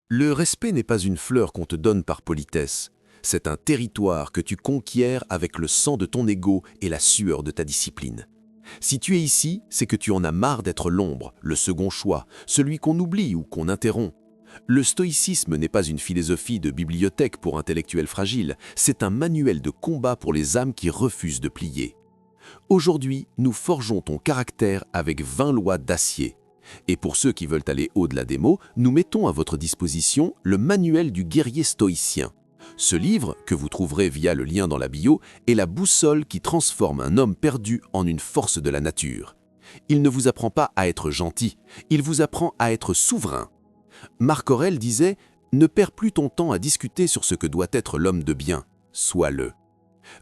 Le respect n'est pas une fleur qu'on te donne par politesse. C'est un territoire que tu conquiers avec le sang de ton ego et la sueur de ta discipline. Si tu es ici, c'est que tu en as marre d'être l'ombre, le second choix, celui qu'on oublie ou qu'on interrompt. Le stoïcisme n'est pas une philosophie de bibliothèque pour intellectuels fragiles, c'est un manuel de combat pour les âmes qui refusent de plier. Aujourd'hui, nous forgeons ton caractère avec 20 lois d'acier. Et pour ceux qui veulent aller au-delà des mots, nous mettons à votre disposition le manuel du guerrier stoïcien. Ce livre, que vous trouverez via le lien dans la bio, est la boussole qui transforme un homme perdu en une force de la nature. Il ne vous apprend pas à être gentil, il vous apprend à être souverain. Marc Aurèle disait « Ne perds plus ton temps à discuter sur ce que doit être l'homme de bien, sois-le ».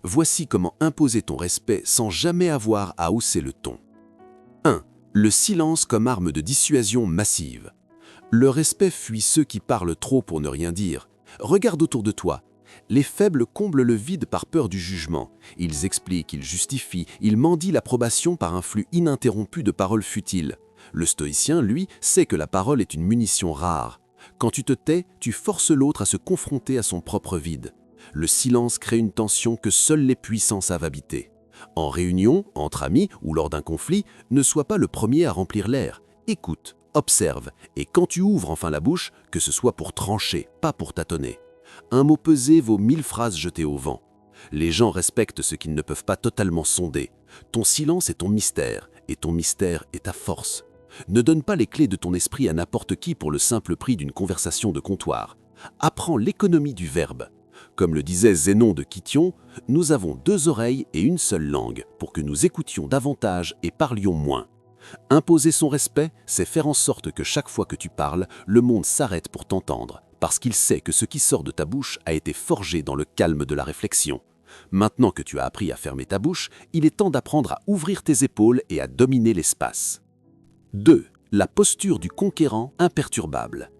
Voici comment imposer ton respect sans jamais avoir à hausser le ton. 1. Le silence comme arme de dissuasion massive. Le respect fuit ceux qui parlent trop pour ne rien dire. Regarde autour de toi. Les faibles comblent le vide par peur du jugement. Ils expliquent, ils justifient, ils mendient l'approbation par un flux ininterrompu de paroles futiles. Le stoïcien, lui, sait que la parole est une munition rare. Quand tu te tais, tu forces l'autre à se confronter à son propre vide. Le silence crée une tension que seuls les puissants savent habiter. En réunion, entre amis ou lors d'un conflit, ne sois pas le premier à remplir l'air. Écoute, observe, et quand tu ouvres enfin la bouche, que ce soit pour trancher, pas pour tâtonner. Un mot pesé vaut 1000 phrases jetées au vent. Les gens respectent ce qu'ils ne peuvent pas totalement sonder. Ton silence est ton mystère, et ton mystère est ta force. Ne donne pas les clés de ton esprit à n'importe qui pour le simple prix d'une conversation de comptoir. Apprends l'économie du verbe. Comme le disait Zénon de Kition, nous avons 2 oreilles et une seule langue pour que nous écoutions davantage et parlions moins. Imposer son respect, c'est faire en sorte que chaque fois que tu parles, le monde s'arrête pour t'entendre, parce qu'il sait que ce qui sort de ta bouche a été forgé dans le calme de la réflexion. Maintenant que tu as appris à fermer ta bouche, il est temps d'apprendre à ouvrir tes épaules et à dominer l'espace. 2. La posture du conquérant imperturbable.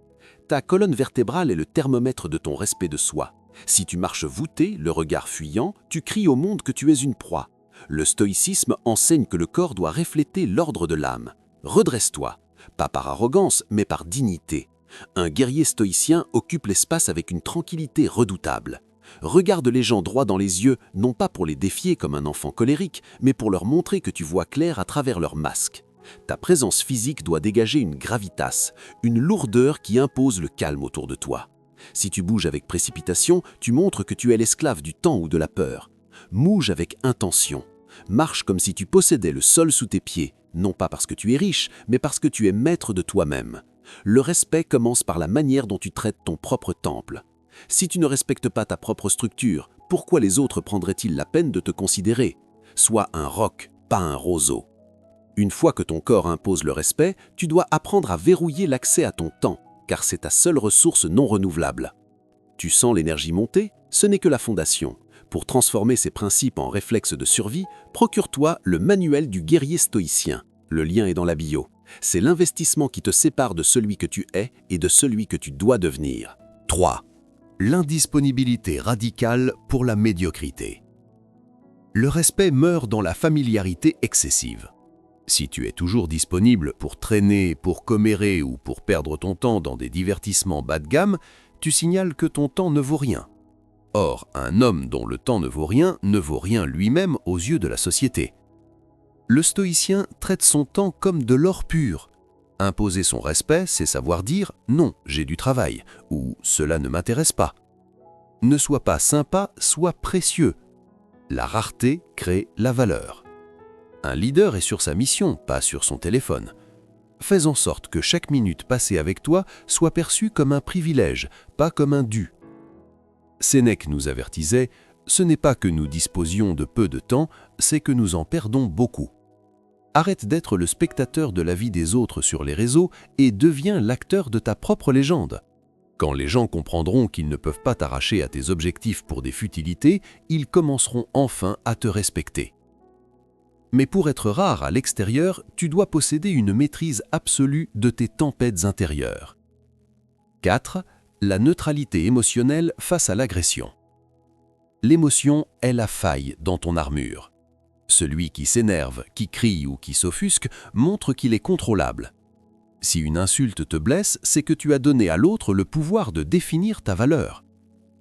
Ta colonne vertébrale est le thermomètre de ton respect de soi. Si tu marches voûté, le regard fuyant, tu cries au monde que tu es une proie. Le stoïcisme enseigne que le corps doit refléter l'ordre de l'âme. Redresse-toi, pas par arrogance, mais par dignité. Un guerrier stoïcien occupe l'espace avec une tranquillité redoutable. Regarde les gens droit dans les yeux, non pas pour les défier comme un enfant colérique, mais pour leur montrer que tu vois clair à travers leur masque. Ta présence physique doit dégager une gravitas, une lourdeur qui impose le calme autour de toi. Si tu bouges avec précipitation, tu montres que tu es l'esclave du temps ou de la peur. Bouge avec intention. Marche comme si tu possédais le sol sous tes pieds, non pas parce que tu es riche, mais parce que tu es maître de toi-même. Le respect commence par la manière dont tu traites ton propre temple. Si tu ne respectes pas ta propre structure, pourquoi les autres prendraient-ils la peine de te considérer? Sois un roc, pas un roseau. Une fois que ton corps impose le respect, tu dois apprendre à verrouiller l'accès à ton temps, car c'est ta seule ressource non renouvelable. Tu sens l'énergie monter? Ce n'est que la fondation. Pour transformer ces principes en réflexes de survie, procure-toi le manuel du guerrier stoïcien. Le lien est dans la bio. C'est l'investissement qui te sépare de celui que tu es et de celui que tu dois devenir. 3. L'indisponibilité radicale pour la médiocrité. Le respect meurt dans la familiarité excessive. Si tu es toujours disponible pour traîner, pour commérer ou pour perdre ton temps dans des divertissements bas de gamme, tu signales que ton temps ne vaut rien. Or, un homme dont le temps ne vaut rien lui-même aux yeux de la société. Le stoïcien traite son temps comme de l'or pur. Imposer son respect, c'est savoir dire « non, j'ai du travail » ou « cela ne m'intéresse pas ». Ne sois pas sympa, sois précieux. La rareté crée la valeur. Un leader est sur sa mission, pas sur son téléphone. Fais en sorte que chaque minute passée avec toi soit perçue comme un privilège, pas comme un dû. Sénèque nous avertisait, ce n'est pas que nous disposions de peu de temps, c'est que nous en perdons beaucoup. Arrête d'être le spectateur de la vie des autres sur les réseaux et deviens l'acteur de ta propre légende. Quand les gens comprendront qu'ils ne peuvent pas t'arracher à tes objectifs pour des futilités, ils commenceront enfin à te respecter. Mais pour être rare à l'extérieur, tu dois posséder une maîtrise absolue de tes tempêtes intérieures. 4. La neutralité émotionnelle face à l'agression. L'émotion est la faille dans ton armure. Celui qui s'énerve, qui crie ou qui s'offusque montre qu'il est contrôlable. Si une insulte te blesse, c'est que tu as donné à l'autre le pouvoir de définir ta valeur.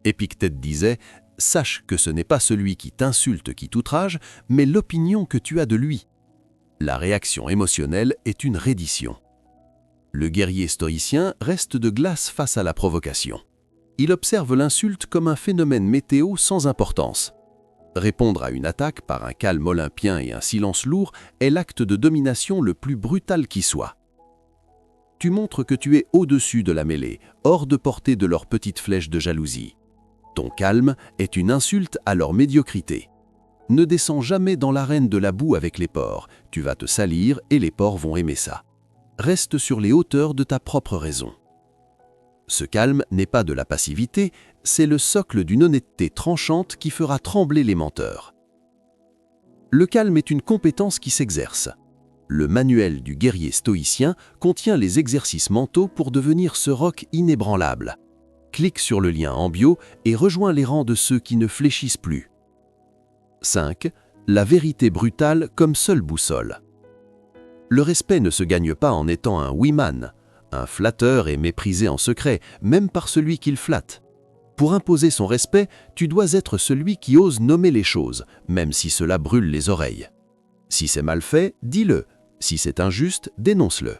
Épictète disait « Sache que ce n'est pas celui qui t'insulte qui t'outrage, mais l'opinion que tu as de lui. » La réaction émotionnelle est une reddition. Le guerrier stoïcien reste de glace face à la provocation. Il observe l'insulte comme un phénomène météo sans importance. Répondre à une attaque par un calme olympien et un silence lourd est l'acte de domination le plus brutal qui soit. Tu montres que tu es au-dessus de la mêlée, hors de portée de leurs petites flèches de jalousie. Ton calme est une insulte à leur médiocrité. Ne descends jamais dans l'arène de la boue avec les porcs, tu vas te salir et les porcs vont aimer ça. Reste sur les hauteurs de ta propre raison. Ce calme n'est pas de la passivité, c'est le socle d'une honnêteté tranchante qui fera trembler les menteurs. Le calme est une compétence qui s'exerce. Le manuel du guerrier stoïcien contient les exercices mentaux pour devenir ce roc inébranlable. Clique sur le lien en bio et rejoins les rangs de ceux qui ne fléchissent plus. 5. La vérité brutale comme seule boussole. Le respect ne se gagne pas en étant un oui-man. Un flatteur est méprisé en secret, même par celui qu'il flatte. Pour imposer son respect, tu dois être celui qui ose nommer les choses, même si cela brûle les oreilles. Si c'est mal fait, dis-le. Si c'est injuste, dénonce-le.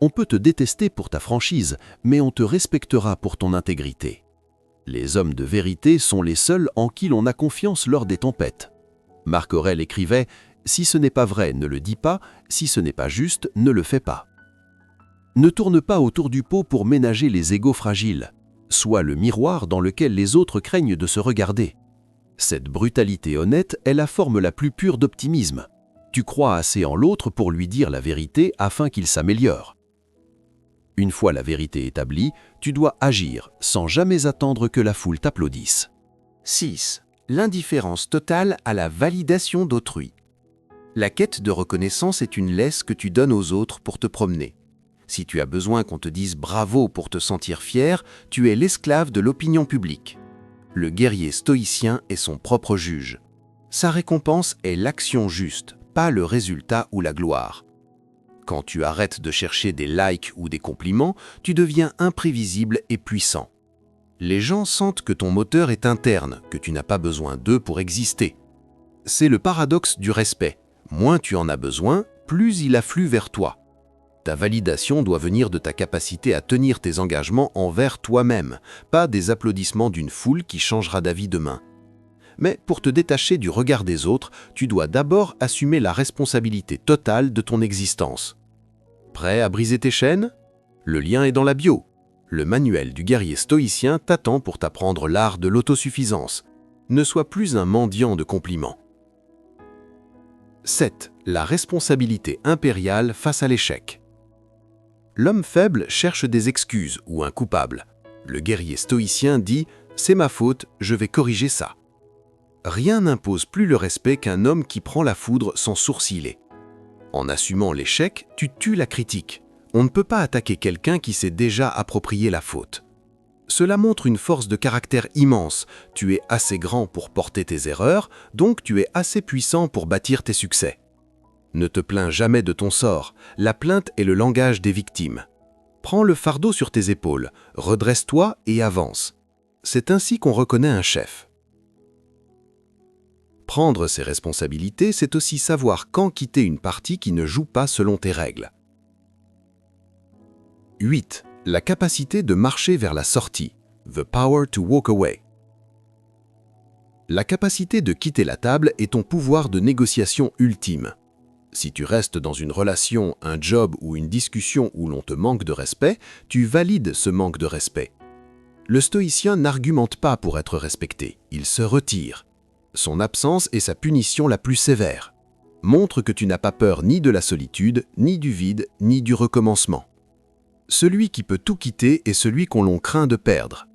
On peut te détester pour ta franchise, mais on te respectera pour ton intégrité. Les hommes de vérité sont les seuls en qui l'on a confiance lors des tempêtes. Marc Aurèle écrivait « Si ce n'est pas vrai, ne le dis pas, si ce n'est pas juste, ne le fais pas ». Ne tourne pas autour du pot pour ménager les égos fragiles. Sois le miroir dans lequel les autres craignent de se regarder. Cette brutalité honnête est la forme la plus pure d'optimisme. Tu crois assez en l'autre pour lui dire la vérité afin qu'il s'améliore. Une fois la vérité établie, tu dois agir sans jamais attendre que la foule t'applaudisse. 6. L'indifférence totale à la validation d'autrui. La quête de reconnaissance est une laisse que tu donnes aux autres pour te promener. Si tu as besoin qu'on te dise bravo pour te sentir fier, tu es l'esclave de l'opinion publique. Le guerrier stoïcien est son propre juge. Sa récompense est l'action juste, pas le résultat ou la gloire. Quand tu arrêtes de chercher des likes ou des compliments, tu deviens imprévisible et puissant. Les gens sentent que ton moteur est interne, que tu n'as pas besoin d'eux pour exister. C'est le paradoxe du respect. Moins tu en as besoin, plus il afflue vers toi. Ta validation doit venir de ta capacité à tenir tes engagements envers toi-même, pas des applaudissements d'une foule qui changera d'avis demain. Mais pour te détacher du regard des autres, tu dois d'abord assumer la responsabilité totale de ton existence. Prêt à briser tes chaînes? Le lien est dans la bio. Le manuel du guerrier stoïcien t'attend pour t'apprendre l'art de l'autosuffisance. Ne sois plus un mendiant de compliments. 7. La responsabilité impériale face à l'échec. L'homme faible cherche des excuses ou un coupable. Le guerrier stoïcien dit « c'est ma faute, je vais corriger ça ». Rien n'impose plus le respect qu'un homme qui prend la foudre sans sourciller. En assumant l'échec, tu tues la critique. On ne peut pas attaquer quelqu'un qui s'est déjà approprié la faute. Cela montre une force de caractère immense. Tu es assez grand pour porter tes erreurs, donc tu es assez puissant pour bâtir tes succès. Ne te plains jamais de ton sort. La plainte est le langage des victimes. Prends le fardeau sur tes épaules, redresse-toi et avance. C'est ainsi qu'on reconnaît un chef. Prendre ses responsabilités, c'est aussi savoir quand quitter une partie qui ne joue pas selon tes règles. 8. La capacité de marcher vers la sortie. The power to walk away. La capacité de quitter la table est ton pouvoir de négociation ultime. Si tu restes dans une relation, un job ou une discussion où l'on te manque de respect, tu valides ce manque de respect. Le stoïcien n'argumente pas pour être respecté, il se retire. Son absence est sa punition la plus sévère. Montre que tu n'as pas peur ni de la solitude, ni du vide, ni du recommencement. Celui qui peut tout quitter est celui qu'on l'on craint de perdre.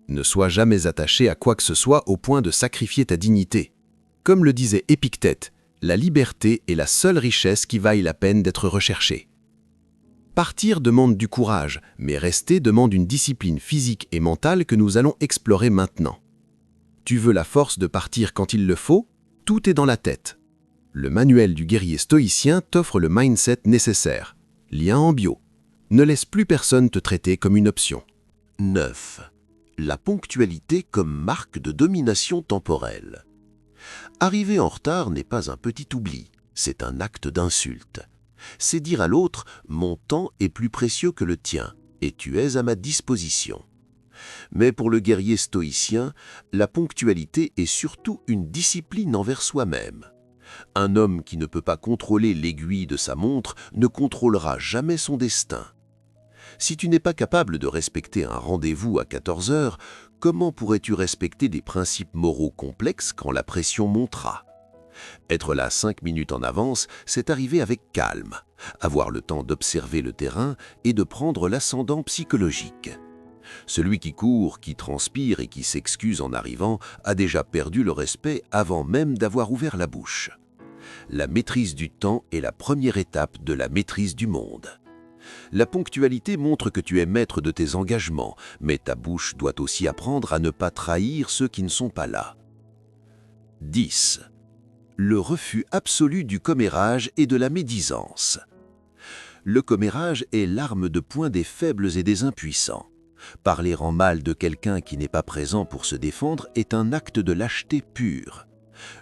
Ne sois jamais attaché à quoi que ce soit au point de sacrifier ta dignité. Comme le disait Épictète, la liberté est la seule richesse qui vaille la peine d'être recherchée. Partir demande du courage, mais rester demande une discipline physique et mentale que nous allons explorer maintenant. Tu veux la force de partir quand il le faut? Tout est dans la tête. Le manuel du guerrier stoïcien t'offre le mindset nécessaire. Lien en bio. Ne laisse plus personne te traiter comme une option. 9. La ponctualité comme marque de domination temporelle. Arriver en retard n'est pas un petit oubli, c'est un acte d'insulte. C'est dire à l'autre « mon temps est plus précieux que le tien, et tu es à ma disposition ». Mais pour le guerrier stoïcien, la ponctualité est surtout une discipline envers soi-même. Un homme qui ne peut pas contrôler l'aiguille de sa montre ne contrôlera jamais son destin. Si tu n'es pas capable de respecter un rendez-vous à 14 heures, comment pourrais-tu respecter des principes moraux complexes quand la pression montera ? Être là 5 minutes en avance, c'est arriver avec calme, avoir le temps d'observer le terrain et de prendre l'ascendant psychologique. Celui qui court, qui transpire et qui s'excuse en arrivant a déjà perdu le respect avant même d'avoir ouvert la bouche. La maîtrise du temps est la première étape de la maîtrise du monde. La ponctualité montre que tu es maître de tes engagements, mais ta bouche doit aussi apprendre à ne pas trahir ceux qui ne sont pas là. 10. Le refus absolu du commérage et de la médisance. Le commérage est l'arme de poing des faibles et des impuissants. Parler en mal de quelqu'un qui n'est pas présent pour se défendre est un acte de lâcheté pure.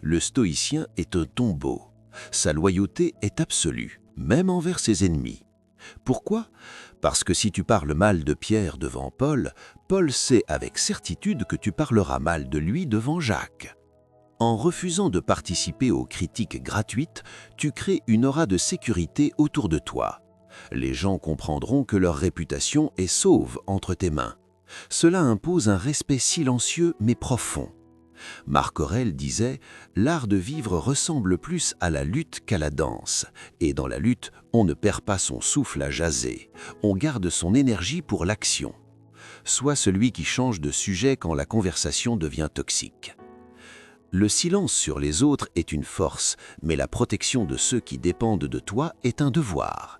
Le stoïcien est un tombeau. Sa loyauté est absolue, même envers ses ennemis. Pourquoi ? Parce que si tu parles mal de Pierre devant Paul, Paul sait avec certitude que tu parleras mal de lui devant Jacques. En refusant de participer aux critiques gratuites, tu crées une aura de sécurité autour de toi. Les gens comprendront que leur réputation est sauve entre tes mains. Cela impose un respect silencieux mais profond. Marc Aurèle disait « L'art de vivre ressemble plus à la lutte qu'à la danse. Et dans la lutte, on ne perd pas son souffle à jaser. On garde son énergie pour l'action. Sois celui qui change de sujet quand la conversation devient toxique. » Le silence sur les autres est une force, mais la protection de ceux qui dépendent de toi est un devoir.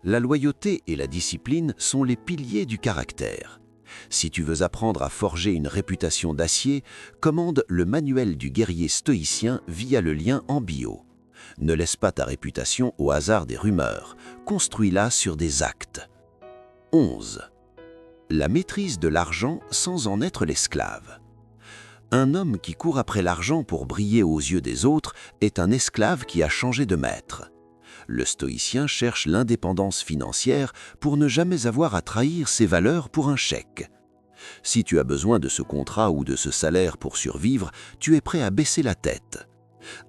La loyauté et la discipline sont les piliers du caractère. Si tu veux apprendre à forger une réputation d'acier, commande le manuel du guerrier stoïcien via le lien en bio. Ne laisse pas ta réputation au hasard des rumeurs, construis-la sur des actes. 11. La maîtrise de l'argent sans en être l'esclave. Un homme qui court après l'argent pour briller aux yeux des autres est un esclave qui a changé de maître. Le stoïcien cherche l'indépendance financière pour ne jamais avoir à trahir ses valeurs pour un chèque. Si tu as besoin de ce contrat ou de ce salaire pour survivre, tu es prêt à baisser la tête.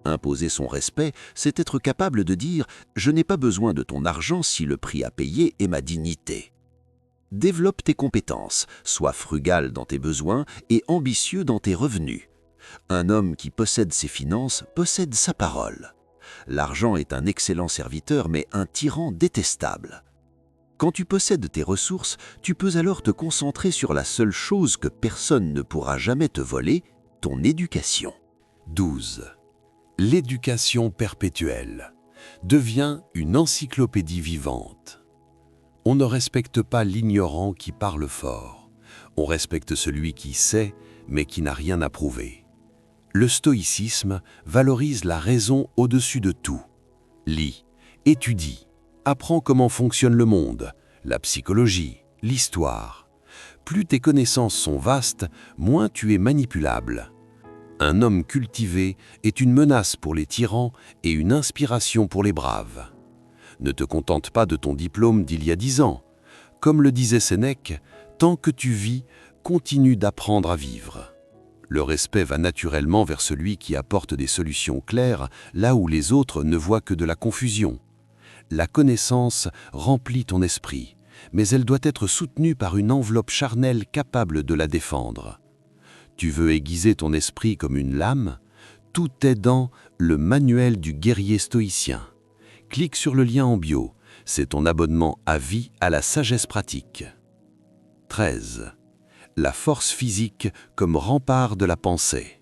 Imposer son respect, c'est être capable de dire « Je n'ai pas besoin de ton argent si le prix à payer est ma dignité ». Développe tes compétences, sois frugal dans tes besoins et ambitieux dans tes revenus. Un homme qui possède ses finances possède sa parole. L'argent est un excellent serviteur mais un tyran détestable. Quand tu possèdes tes ressources, tu peux alors te concentrer sur la seule chose que personne ne pourra jamais te voler, ton éducation. 12. L'éducation perpétuelle devient une encyclopédie vivante. On ne respecte pas l'ignorant qui parle fort. On respecte celui qui sait, mais qui n'a rien à prouver. Le stoïcisme valorise la raison au-dessus de tout. Lis, étudie, apprends comment fonctionne le monde, la psychologie, l'histoire. Plus tes connaissances sont vastes, moins tu es manipulable. Un homme cultivé est une menace pour les tyrans et une inspiration pour les braves. Ne te contente pas de ton diplôme d'il y a 10 ans. Comme le disait Sénèque, tant que tu vis, continue d'apprendre à vivre. Le respect va naturellement vers celui qui apporte des solutions claires, là où les autres ne voient que de la confusion. La connaissance remplit ton esprit, mais elle doit être soutenue par une enveloppe charnelle capable de la défendre. Tu veux aiguiser ton esprit comme une lame ? Tout est dans le manuel du guerrier stoïcien. Clique sur le lien en bio, c'est ton abonnement à vie à la sagesse pratique. 13. La force physique comme rempart de la pensée.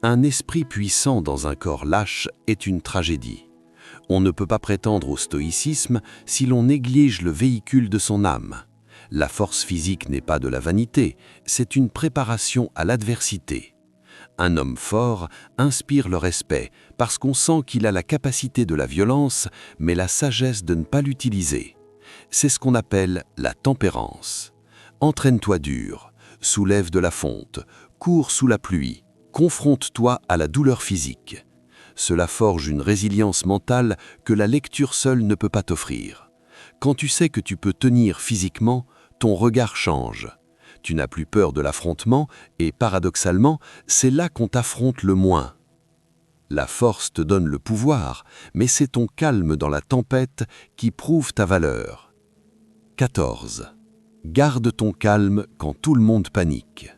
Un esprit puissant dans un corps lâche est une tragédie. On ne peut pas prétendre au stoïcisme si l'on néglige le véhicule de son âme. La force physique n'est pas de la vanité, c'est une préparation à l'adversité. Un homme fort inspire le respect parce qu'on sent qu'il a la capacité de la violence, mais la sagesse de ne pas l'utiliser. C'est ce qu'on appelle la tempérance. Entraîne-toi dur, soulève de la fonte, cours sous la pluie, confronte-toi à la douleur physique. Cela forge une résilience mentale que la lecture seule ne peut pas t'offrir. Quand tu sais que tu peux tenir physiquement, ton regard change. Tu n'as plus peur de l'affrontement et, paradoxalement, c'est là qu'on t'affronte le moins. La force te donne le pouvoir, mais c'est ton calme dans la tempête qui prouve ta valeur. 14. Garde ton calme quand tout le monde panique.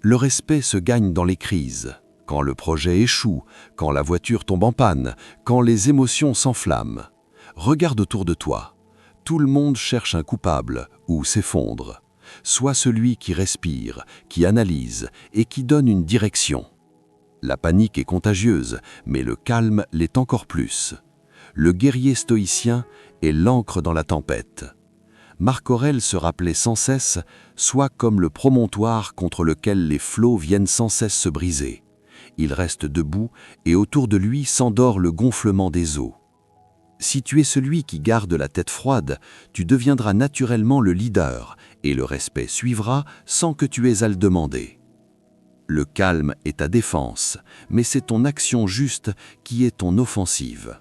Le respect se gagne dans les crises, quand le projet échoue, quand la voiture tombe en panne, quand les émotions s'enflamment. Regarde autour de toi. Tout le monde cherche un coupable ou s'effondre. Sois celui qui respire, qui analyse et qui donne une direction. La panique est contagieuse, mais le calme l'est encore plus. Le guerrier stoïcien est l'encre dans la tempête. Marc Aurèle se rappelait sans cesse « Sois comme le promontoire contre lequel les flots viennent sans cesse se briser. Il reste debout et autour de lui s'endort le gonflement des eaux. » Si tu es celui qui garde la tête froide, tu deviendras naturellement le leader et le respect suivra sans que tu aies à le demander. Le calme est ta défense, mais c'est ton action juste qui est ton offensive.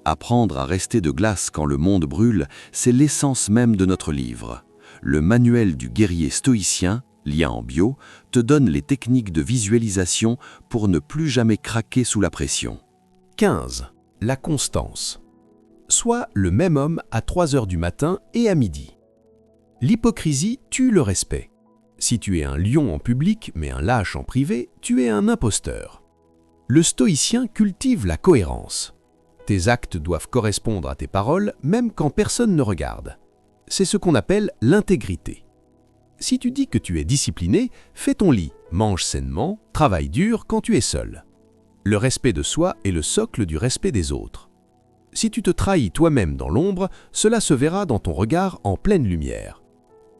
Apprendre à rester de glace quand le monde brûle, c'est l'essence même de notre livre. Le manuel du guerrier stoïcien, lien en bio, te donne les techniques de visualisation pour ne plus jamais craquer sous la pression. 15. La constance. Sois le même homme à 3 heures du matin et à midi. L'hypocrisie tue le respect. Si tu es un lion en public mais un lâche en privé, tu es un imposteur. Le stoïcien cultive la cohérence. Tes actes doivent correspondre à tes paroles même quand personne ne regarde. C'est ce qu'on appelle l'intégrité. Si tu dis que tu es discipliné, fais ton lit, mange sainement, travaille dur quand tu es seul. Le respect de soi est le socle du respect des autres. Si tu te trahis toi-même dans l'ombre, cela se verra dans ton regard en pleine lumière.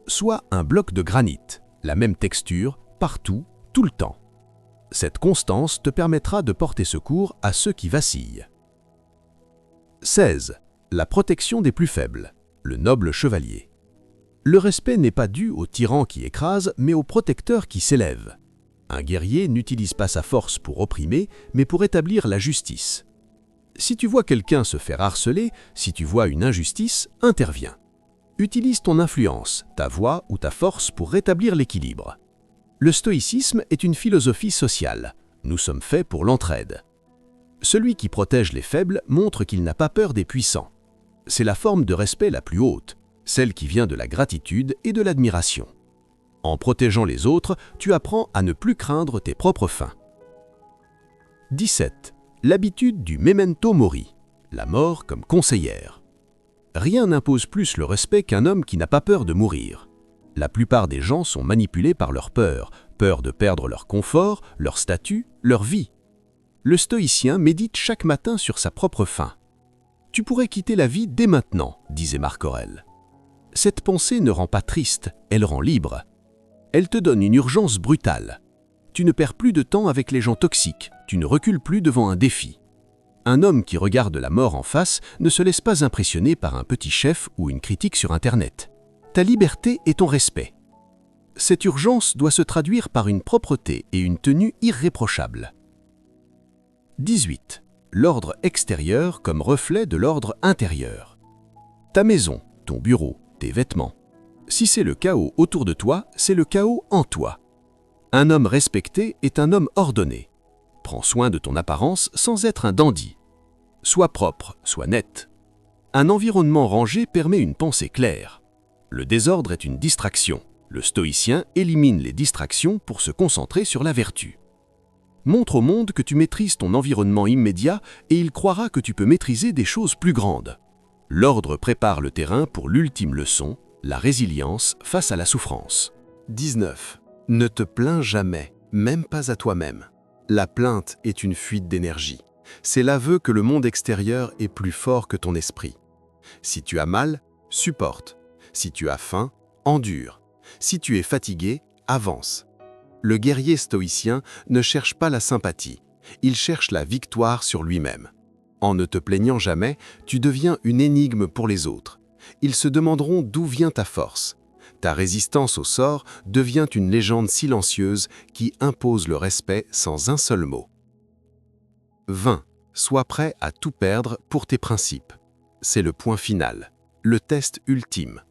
Sois un bloc de granit, la même texture, partout, tout le temps. Cette constance te permettra de porter secours à ceux qui vacillent. 16. La protection des plus faibles, le noble chevalier. Le respect n'est pas dû au tyran qui écrase, mais au protecteur qui s'élève. Un guerrier n'utilise pas sa force pour opprimer, mais pour établir la justice. Si tu vois quelqu'un se faire harceler, si tu vois une injustice, interviens. Utilise ton influence, ta voix ou ta force pour rétablir l'équilibre. Le stoïcisme est une philosophie sociale. Nous sommes faits pour l'entraide. Celui qui protège les faibles montre qu'il n'a pas peur des puissants. C'est la forme de respect la plus haute, celle qui vient de la gratitude et de l'admiration. En protégeant les autres, tu apprends à ne plus craindre tes propres fins. 17. L'habitude du memento mori, la mort comme conseillère. Rien n'impose plus le respect qu'un homme qui n'a pas peur de mourir. La plupart des gens sont manipulés par leur peur de perdre leur confort, leur statut, leur vie. Le stoïcien médite chaque matin sur sa propre fin. « Tu pourrais quitter la vie dès maintenant », disait Marc Aurèle. Cette pensée ne rend pas triste, elle rend libre. Elle te donne une urgence brutale. Tu ne perds plus de temps avec les gens toxiques, tu ne recules plus devant un défi. Un homme qui regarde la mort en face ne se laisse pas impressionner par un petit chef ou une critique sur Internet. Ta liberté est ton respect. Cette urgence doit se traduire par une propreté et une tenue irréprochables. 18. L'ordre extérieur comme reflet de l'ordre intérieur. Ta maison, ton bureau, tes vêtements. Si c'est le chaos autour de toi, c'est le chaos en toi. Un homme respecté est un homme ordonné. Prends soin de ton apparence sans être un dandy. Sois propre, sois net. Un environnement rangé permet une pensée claire. Le désordre est une distraction. Le stoïcien élimine les distractions pour se concentrer sur la vertu. Montre au monde que tu maîtrises ton environnement immédiat et il croira que tu peux maîtriser des choses plus grandes. L'ordre prépare le terrain pour l'ultime leçon, la résilience face à la souffrance. 19. Ne te plains jamais, même pas à toi-même. La plainte est une fuite d'énergie. C'est l'aveu que le monde extérieur est plus fort que ton esprit. Si tu as mal, supporte. Si tu as faim, endure. Si tu es fatigué, avance. Le guerrier stoïcien ne cherche pas la sympathie, il cherche la victoire sur lui-même. En ne te plaignant jamais, tu deviens une énigme pour les autres. Ils se demanderont d'où vient ta force. Ta résistance au sort devient une légende silencieuse qui impose le respect sans un seul mot. 20. Sois prêt à tout perdre pour tes principes. C'est le point final, le test ultime.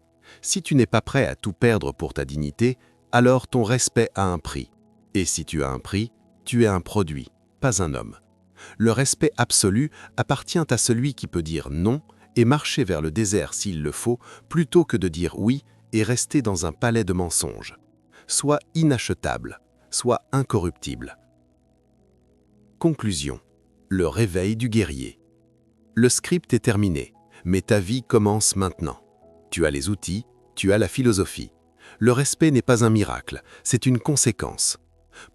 Si tu n'es pas prêt à tout perdre pour ta dignité, alors ton respect a un prix. Et si tu as un prix, tu es un produit, pas un homme. Le respect absolu appartient à celui qui peut dire non et marcher vers le désert s'il le faut, plutôt que de dire oui et rester dans un palais de mensonges. Sois inachetable, sois incorruptible. Conclusion. Le réveil du guerrier. Le script est terminé, mais ta vie commence maintenant. Tu as les outils, tu as la philosophie. Le respect n'est pas un miracle, c'est une conséquence.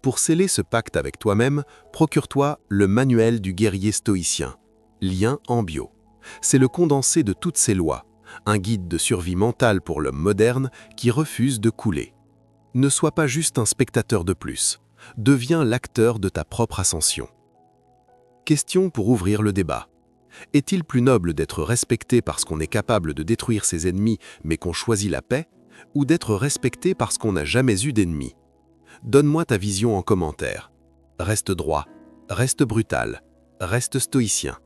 Pour sceller ce pacte avec toi-même, procure-toi le manuel du guerrier stoïcien, lien en bio. C'est le condensé de toutes ces lois, un guide de survie mentale pour l'homme moderne qui refuse de couler. Ne sois pas juste un spectateur de plus, deviens l'acteur de ta propre ascension. Question pour ouvrir le débat. Est-il plus noble d'être respecté parce qu'on est capable de détruire ses ennemis mais qu'on choisit la paix, ou d'être respecté parce qu'on n'a jamais eu d'ennemis? Donne-moi ta vision en commentaire. Reste droit, reste brutal, reste stoïcien.